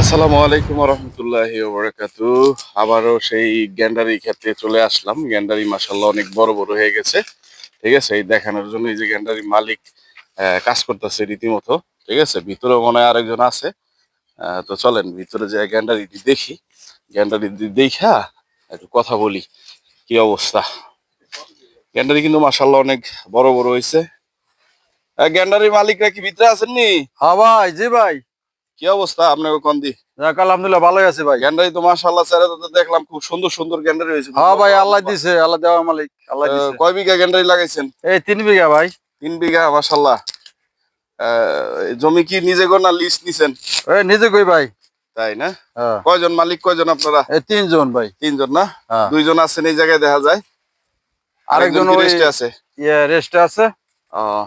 আসসালামু আলাইকুম রহমতুল্লাহি ওয়া আবারও সেই গ্যান্ডারি ক্ষেত্রে চলে আসলাম। গ্যান্ডারি মাশাআল্লাহ অনেক বড় বড় হয়ে গেছে। ঠিক আছে, এই দেখানোর জন্য এই যে গ্যান্ডারি মালিক কাজ করতেছে রীতিমতো। ঠিক আছে, ভিতরে মনে হয় আরেকজন আছে। তো চলেন ভিতরে যে গ্যান্ডারিটি দেখি। গ্যান্ডারি দেখা একটু কথা বলি, কি অবস্থা। গ্যান্ডারি কিন্তু মাশাআল্লাহ অনেক বড় বড় হয়েছে। গ্যান্ডারি মালিকরা কি ভিতরে আছেন নি? হ্যাঁ ভাই, জি ভাই। কি অবস্থা আপনাকে কোন দি? যাক আলহামদুলিল্লাহ ভালোই আছে ভাই। গ্যান্ডারি তো মাশাআল্লাহ স্যার, তো দেখলাম খুব সুন্দর সুন্দর গ্যান্ডারি হয়েছে, খুব হ্যাঁ ভাই, লম্বা আল্লাহ লম্বা। দিছে, আল্লাহ দেওয়ার মালিক আল্লাহ দিছে। কয় বিঘা গ্যান্ডারি লাগাইছেন? এই 3 বিঘা ভাই। 3 বিঘা, মাশাআল্লাহ। জমি কি নিজে গো না লিজ নিছেন? এই নিজে কই ভাই। তাই না? হ্যাঁ। কয়জন মালিক, কয়জন আপনারা? এই 3 জন ভাই। 3 জন না? হ্যাঁ। 2 জন আছেন এই জায়গায় দেখা যায়। আরেকজন আরেকজন কি ওই রেস্টে আছে? রেস্টে আছে। আহ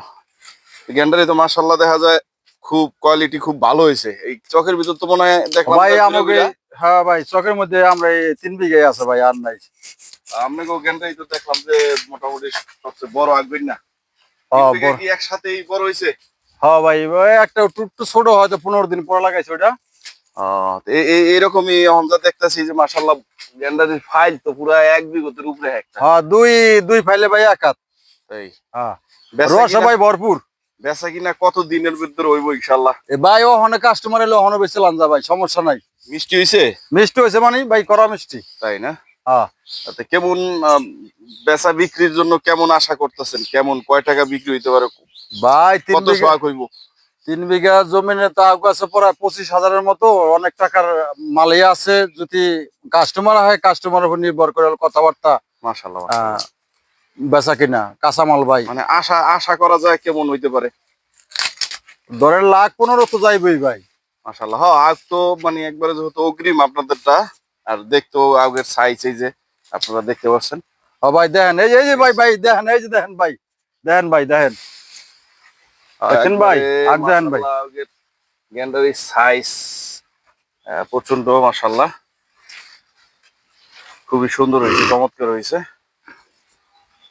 গ্যান্ডারি তো মাশাআল্লাহ দেখা যায় খুব কোয়ালিটি খুব ভালো হয়েছে। এই চকের ভিতর তো মনে হয় দেখলাম ভাই ঘুরে আমাকে, ঘুরে। হ্যাঁ ভাই, চকের মধ্যে আমরা এই 3 বিঘাই আছে ভাই, আর নাই। আপনাকে গ্যান্ডারি তো দেখলাম যে মোটামুটি সবচেয়ে বড় আগবেন না? তিন হ্যাঁ বিঘা কি একসাথেই বড় হয়েছে? হ্যাঁ ভাই, ওই একটা একটু ছোট, হয়তো 15 দিন পরে লাগাইছে ওটা। এইরকমই আমরা দেখতেছি যে মাশাআল্লাহ গ্যান্ডারির ফাইল তো পুরো 1 বিঘতের উপরে একটা। হ্যাঁ, দুই দুই ফাইলে ভাই এক হাত। এই হ্যাঁ, বেচা রস কিনা, ভাই ভরপুর। বেচা কিনা কত দিনের ভিতর হইব ইনশাআল্লাহ? এ ভাই, ও অনেক কাস্টমার এলো, অনেক বেশি লাঞ্জা ভাই, সমস্যা নাই। মিষ্টি হইছে? মিষ্টি হয়েছে মানে ভাই, করা মিষ্টি। তাই না? হ্যাঁ তাতে কেমন বেচা বিক্রির জন্য কেমন আশা করতেছেন? কেমন কয় টাকা বিক্রি হইতে পারে? ভাই, তিন কত বিঘা সোহাগ হইব? 3 বিঘা জমিনে তা আছে প্রায় 25,000-এর মতো। অনেক টাকার মালই আছে, যদি কাস্টমার হয় কাস্টমারের উপর নির্ভর করে কথাবার্তা। মাশাআল্লাহ আহ, মাশাআল্লাহ। বেচা কিনা কাঁচামাল ভাই, মানে আশা আশা করা যায় কেমন হইতে পারে? ধরেন 1,15,000 তো যাইবই ভাই। মাশাআল্লাহ। হ্যাঁ, আগ তো মানে একবারে যেহেতু অগ্রিম আপনাদেরটা, আর দেখতো আগের সাইজ এই যে আপনারা দেখতে পাচ্ছেন। ও ভাই দেখেন, এই যে ভাই ভাই দেখেন, এই যে দেখেন ভাই, দেখেন ভাই দেখেন, দেখেন ভাই, একবারে আগ দেখেন ভাই। মাশাআল্লাহ গ্যান্ডারির সাইজ প্রচন্ড মাশাআল্লাহ, খুবই সুন্দর হয়েছে, চমৎকার হয়েছে।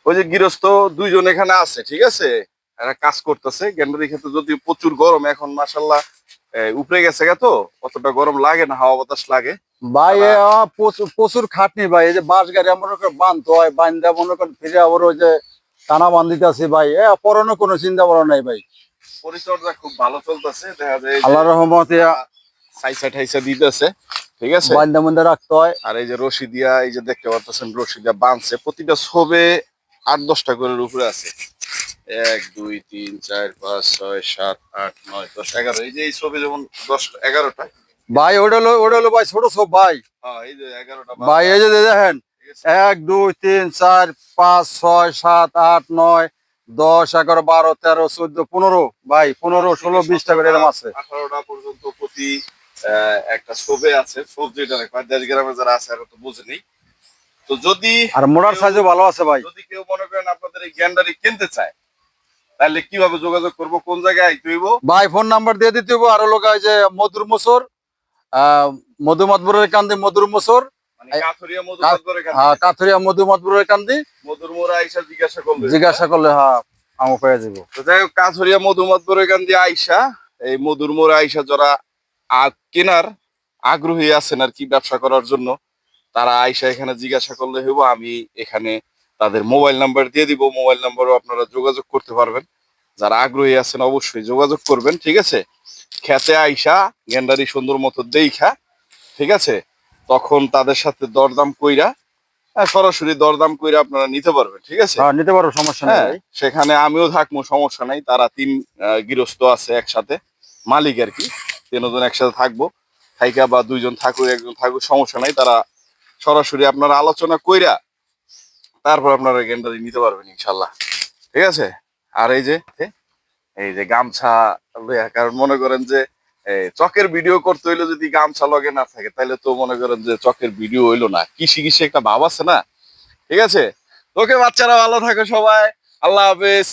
ওই যে গৃহস্থ 2 জন এখানে আছে, ঠিক আছে, এরা কাজ করতেছে। গ্যান্ডারি ক্ষেত্রে যদি প্রচুর গরম এখন মাশাআল্লাহ, উপরে গেছে গা, তো অতটা গরম লাগে না, হাওয়া বাতাস লাগে। ভাই তারা প্রচুর প্রচুর খাটনি ভাই। এই যে বাঁশ গাড়ি মনে করেন বাঁধতে হয়, বান্ধা মনে করেন ফিরে আবার ওই যে টানা বান্ধিতে আছে ভাই, পরানো কোনো চিন্তা ভাবনা নাই ভাই। পরিচর্যা খুব ভালো চলতেছে, দেখা যায় এই যে আল্লাহর রহমতে সাইসা ঠাইসা দিতেছে। ঠিক আছে, বান্ধা বান্ধা রাখতে হয়। আর এই যে রশি দিয়া, এই যে দেখতে পাচ্ছেন রশি দিয়া বাঁধছে, প্রতিটা ছবে 8-10টা করে উপরে আছে। 1 2 3 4 5 6 7 8 9 10 11, এই যে এই ছবি যেমন 10 11টা। ভাই ওটা হলো ভাই ছোট সব ভাই। হ্যাঁ, এই যে 11টা ভাই 12টা, এই যে দেখেন, ঠিক আছে। 1 2 3 4 5 6 7 8 9 10 11 12 13 14 15 ভাই, 15 16 20টা করে এরকম আছে। 18টা পর্যন্ত প্রতি একটা ছবে আছে। ছব যেটা দেশ গ্রামে যারা আছে আর তো বুঝেনি। তো যদি আর মোড়ার কেউ সাইজও ভালো আছে ভাই। যদি কেউ মনে করেন আপনাদের এই গ্যান্ডারি কিনতে চায়, তাহলে কিভাবে যোগাযোগ করব, কোন জায়গায় আইতে হইব? ভাই ফোন নাম্বার দিয়ে দিতে হবে। আরো লোক এই যে মধুর মোসর, মধুমতপুরের কান্দি মধুর মোসর, মানে কাথুরিয়া মধুবাদ করে এখান থেকে কাথুরিয়া মধুমতপুরের কান্দি মধুর মোড়া আইসা জিজ্ঞাসা করলে, জিজ্ঞাসা করলে হ্যাঁ আমি পেয়ে যাবো। তো যাই হোক, কাথুরিয়া মধুমাতপুর এখান দিয়ে আইসা, এই মধুর মোড়া আইসা যারা কেনার আগ্রহী আছেন আর কি, ব্যবসা করার জন্য, তারা আইসা এখানে জিজ্ঞাসা করলে হইব। আমি এখানে তাদের মোবাইল নাম্বার দিয়ে দিব, মোবাইল নাম্বারও আপনারা যোগাযোগ করতে পারবেন। যারা আগ্রহী আছেন অবশ্যই যোগাযোগ করবেন, ঠিক আছে। খেতে আইসা গেন্ডারি সুন্দর মতো দেইখা, ঠিক আছে, তখন তাদের সাথে দরদাম কইরা, সরাসরি দরদাম কইরা আপনারা নিতে পারবেন, ঠিক আছে। হ্যাঁ নিতে পারো, সমস্যা নেই হ্যাঁ, ভাই। সেখানে আমিও থাকবো, সমস্যা নাই। তারা 3 গৃহস্থ আছে একসাথে, মালিক আর কি। 3 জন একসাথে থাকবো, থাইকা বা 2 জন থাকুক, 1 জন থাকুক, সমস্যা নাই। তারা সরাসরি আপনারা আলোচনা কইরা তারপর আপনারা গ্যান্ডারি নিতে পারবেন ইনশাল্লাহ, ঠিক আছে। আর এই যে গামছা লইয়া, কারণ মনে করেন যে চকের ভিডিও করতে হইলে যদি গামছা লগে না থাকে, তাহলে তো মনে করেন যে চকের ভিডিও হইলো না, কিসি কিসি একটা ভাব আছে না, ঠিক আছে। ওকে বাচ্চারা, ভালো থাকো সবাই, আল্লাহ হাফেজ।